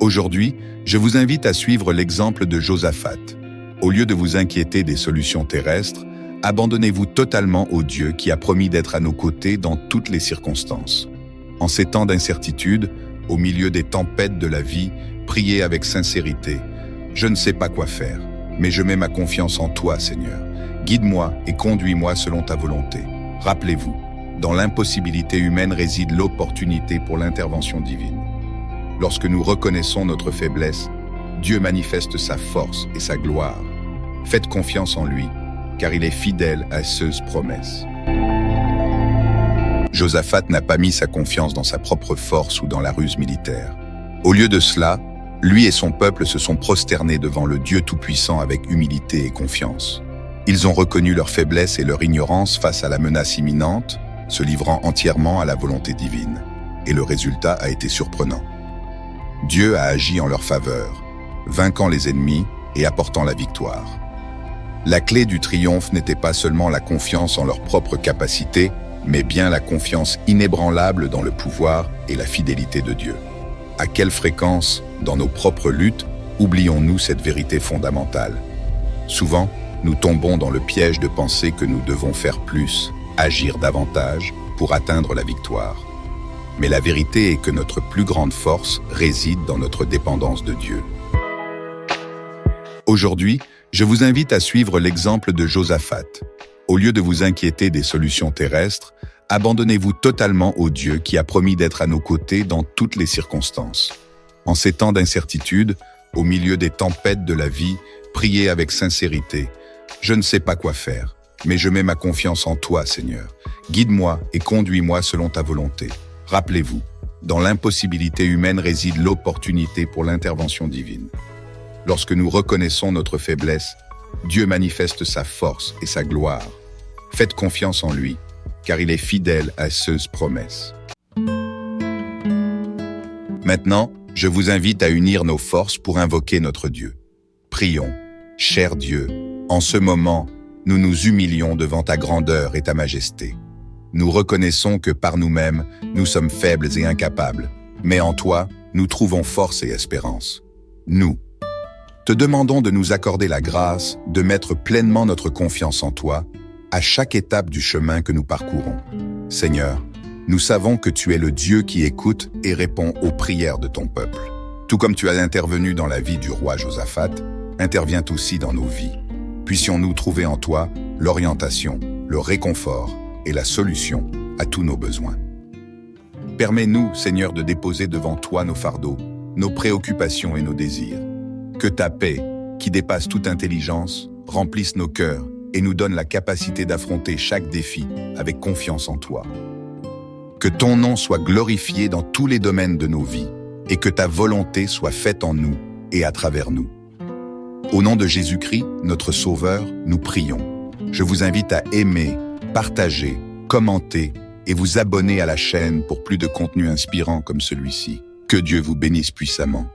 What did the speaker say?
Aujourd'hui, je vous invite à suivre l'exemple de Josaphat. Au lieu de vous inquiéter des solutions terrestres, abandonnez-vous totalement au Dieu qui a promis d'être à nos côtés dans toutes les circonstances. En ces temps d'incertitude, au milieu des tempêtes de la vie, priez avec sincérité. Je ne sais pas quoi faire, mais je mets ma confiance en toi, Seigneur. Guide-moi et conduis-moi selon ta volonté. Rappelez-vous, dans l'impossibilité humaine réside l'opportunité pour l'intervention divine. Lorsque nous reconnaissons notre faiblesse, Dieu manifeste sa force et sa gloire. Faites confiance en lui, car il est fidèle à ses promesses. Josaphat n'a pas mis sa confiance dans sa propre force ou dans la ruse militaire. Au lieu de cela, lui et son peuple se sont prosternés devant le Dieu Tout-Puissant avec humilité et confiance. Ils ont reconnu leur faiblesse et leur ignorance face à la menace imminente, se livrant entièrement à la volonté divine. Et le résultat a été surprenant. Dieu a agi en leur faveur, vainquant les ennemis et apportant la victoire. La clé du triomphe n'était pas seulement la confiance en leurs propres capacités, mais bien la confiance inébranlable dans le pouvoir et la fidélité de Dieu. À quelle fréquence, dans nos propres luttes, oublions-nous cette vérité fondamentale? Souvent, nous tombons dans le piège de penser que nous devons faire plus, agir davantage pour atteindre la victoire. Mais la vérité est que notre plus grande force réside dans notre dépendance de Dieu. Aujourd'hui, je vous invite à suivre l'exemple de Josaphat. Au lieu de vous inquiéter des solutions terrestres, abandonnez-vous totalement au Dieu qui a promis d'être à nos côtés dans toutes les circonstances. En ces temps d'incertitude, au milieu des tempêtes de la vie, priez avec sincérité. Je ne sais pas quoi faire, mais je mets ma confiance en toi, Seigneur. Guide-moi et conduis-moi selon ta volonté. Rappelez-vous, dans l'impossibilité humaine réside l'opportunité pour l'intervention divine. Lorsque nous reconnaissons notre faiblesse, Dieu manifeste sa force et sa gloire. Faites confiance en lui, car il est fidèle à ses promesses. Maintenant, je vous invite à unir nos forces pour invoquer notre Dieu. Prions, cher Dieu, en ce moment, nous nous humilions devant ta grandeur et ta majesté. Nous reconnaissons que par nous-mêmes, nous sommes faibles et incapables, mais en toi, nous trouvons force et espérance. Nous te demandons de nous accorder la grâce de mettre pleinement notre confiance en toi à chaque étape du chemin que nous parcourons. Seigneur, nous savons que tu es le Dieu qui écoute et répond aux prières de ton peuple. Tout comme tu as intervenu dans la vie du roi Josaphat, interviens aussi dans nos vies. Puissions-nous trouver en toi l'orientation, le réconfort et la solution à tous nos besoins. Permets-nous, Seigneur, de déposer devant toi nos fardeaux, nos préoccupations et nos désirs. Que ta paix, qui dépasse toute intelligence, remplisse nos cœurs et nous donne la capacité d'affronter chaque défi avec confiance en toi. Que ton nom soit glorifié dans tous les domaines de nos vies et que ta volonté soit faite en nous et à travers nous. Au nom de Jésus-Christ, notre Sauveur, nous prions. Je vous invite à aimer, partager, commenter et vous abonner à la chaîne pour plus de contenu inspirant comme celui-ci. Que Dieu vous bénisse puissamment.